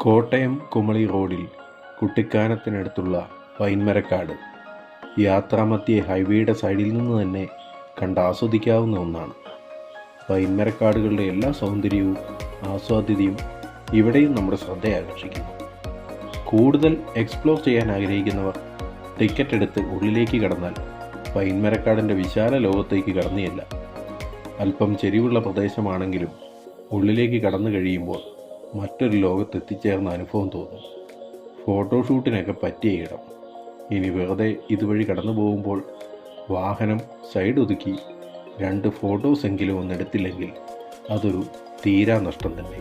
കോട്ടയം കുമളി റോഡിൽ കുട്ടിക്കാനത്തിനടുത്തുള്ള പൈൻമരക്കാട് യാത്രാമധ്യേ ഹൈവേയുടെ സൈഡിൽ നിന്ന് തന്നെ കണ്ടാസ്വദിക്കാവുന്ന ഒന്നാണ്. പൈൻമരക്കാടുകളുടെ എല്ലാ സൗന്ദര്യവും ആസ്വാദ്യതയും ഇവിടെയും നമ്മുടെ ശ്രദ്ധയാകർഷിക്കുന്നു. കൂടുതൽ എക്സ്പ്ലോർ ചെയ്യാൻ ആഗ്രഹിക്കുന്നവർ ടിക്കറ്റ് എടുത്ത് ഉള്ളിലേക്ക് കടന്നാൽ പൈൻമരക്കാടിൻ്റെ വിശാല ലോകത്തേക്ക് കടന്നുചെല്ലാം. അല്പം ചെരിവുള്ള പ്രദേശമാണെങ്കിലും ഉള്ളിലേക്ക് കടന്നു കഴിയുമ്പോൾ മറ്റൊരു ലോകത്തെത്തിച്ചേർന്ന അനുഭവം തോന്നും. ഫോട്ടോഷൂട്ടിനൊക്കെ പറ്റിയ ഇടം. ഇനി വെറുതെ ഇതുവഴി കടന്നു പോകുമ്പോൾ വാഹനം സൈഡ് ഒതുക്കി 2 ഫോട്ടോസെങ്കിലും ഒന്നെടുത്തില്ലെങ്കിൽ അതൊരു തീരാ നഷ്ടം തന്നെ.